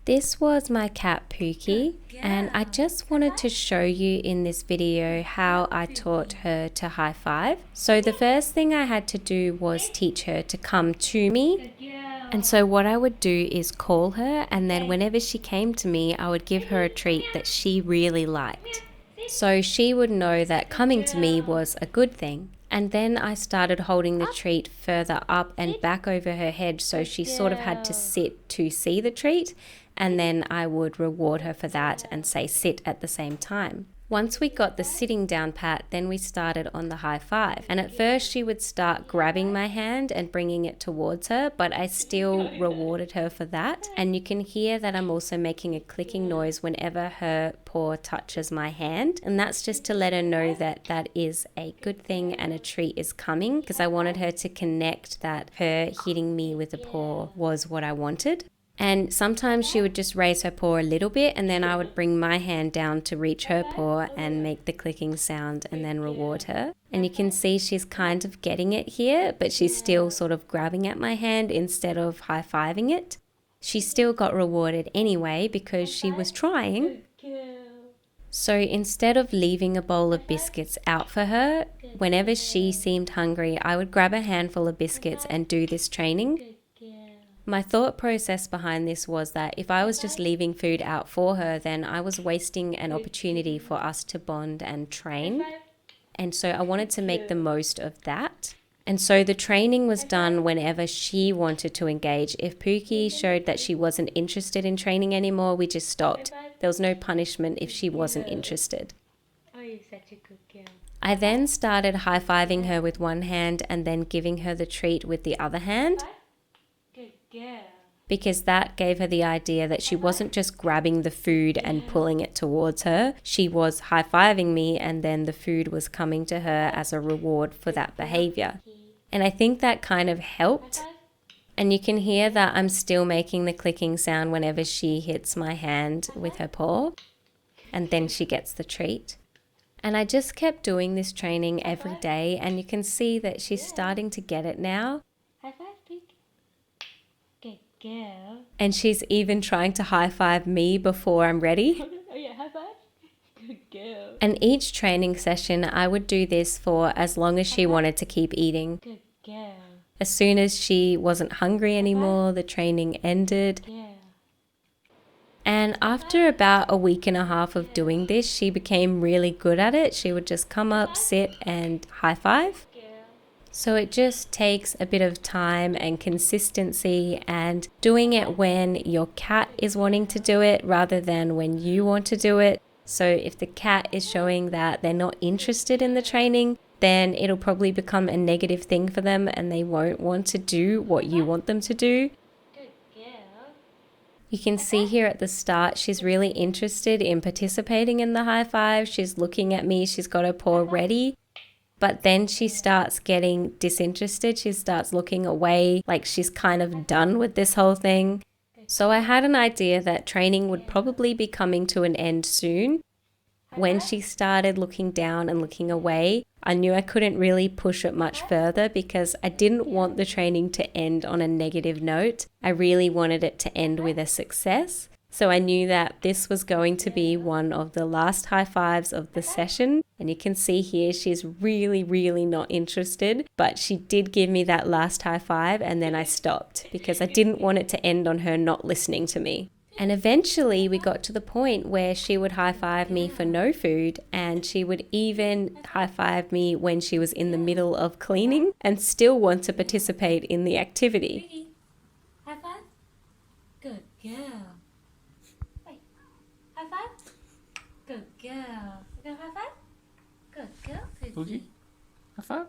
This was my cat Pookie, and I just wanted to show you in this video how I taught her to high five. So the first thing I had to do was teach her to come to me. And so what I would do is call her, and then whenever she came to me, I would give her a treat that she really liked. So she would know that coming to me was a good thing. And then I started holding the treat further up and back over her head, so she sort of had to sit to see the treat, and then I would reward her for that and say sit at the same time. Once we got the sitting down pat, then we started on the high five. And at first she would start grabbing my hand and bringing it towards her, but I still rewarded her for that. And you can hear that I'm also making a clicking noise whenever her paw touches my hand. And that's just to let her know that that is a good thing and a treat is coming, because I wanted her to connect that her hitting me with the paw was what I wanted. And sometimes she would just raise her paw a little bit, and then I would bring my hand down to reach her paw and make the clicking sound and then reward her. And you can see she's kind of getting it here, but she's still sort of grabbing at my hand instead of high-fiving it. She still got rewarded anyway because she was trying. So instead of leaving a bowl of biscuits out for her, whenever she seemed hungry, I would grab a handful of biscuits and do this training. My thought process behind this was that if I was just leaving food out for her, then I was wasting an opportunity for us to bond and train. And so I wanted to make the most of that. And so the training was done whenever she wanted to engage. If Pookie showed that she wasn't interested in training anymore, we just stopped. There was no punishment if she wasn't interested. Oh, you're such a good girl. I then started high-fiving her with one hand and then giving her the treat with the other hand, because that gave her the idea that she wasn't just grabbing the food and pulling it towards her. She was high-fiving me, and then the food was coming to her as a reward for that behavior. And I think that kind of helped. And you can hear that I'm still making the clicking sound whenever she hits my hand with her paw, and then she gets the treat. And I just kept doing this training every day, and you can see that she's starting to get it now. High five, Pookie. Good girl. And she's even trying to high-five me before I'm ready. Oh yeah, high five. Good girl. And each training session, I would do this for as long as she wanted to keep eating. Good girl. As soon as she wasn't hungry anymore, the training ended. Yeah. And after about a week and a half of doing this, she became really good at it. She would just come up, sit, and high-five. So it just takes a bit of time and consistency, and doing it when your cat is wanting to do it rather than when you want to do it. So if the cat is showing that they're not interested in the training, then it'll probably become a negative thing for them and they won't want to do what you want them to do. Good girl. You can see here at the start, she's really interested in participating in the high five. She's looking at me, she's got her paw ready. But then she starts getting disinterested. She starts looking away, like she's kind of done with this whole thing. So I had an idea that training would probably be coming to an end soon. When she started looking down and looking away, I knew I couldn't really push it much further because I didn't want the training to end on a negative note. I really wanted it to end with a success. So I knew that this was going to be one of the last high fives of the session. And you can see here, she's really, really not interested. But she did give me that last high five, and then I stopped because I didn't want it to end on her not listening to me. And eventually we got to the point where she would high five me for no food, and she would even high five me when she was in the middle of cleaning and still want to participate in the activity. High five. Good girl. Wait. High five. Good girl. Go high five. Good girl, Pookie. Pookie, high five.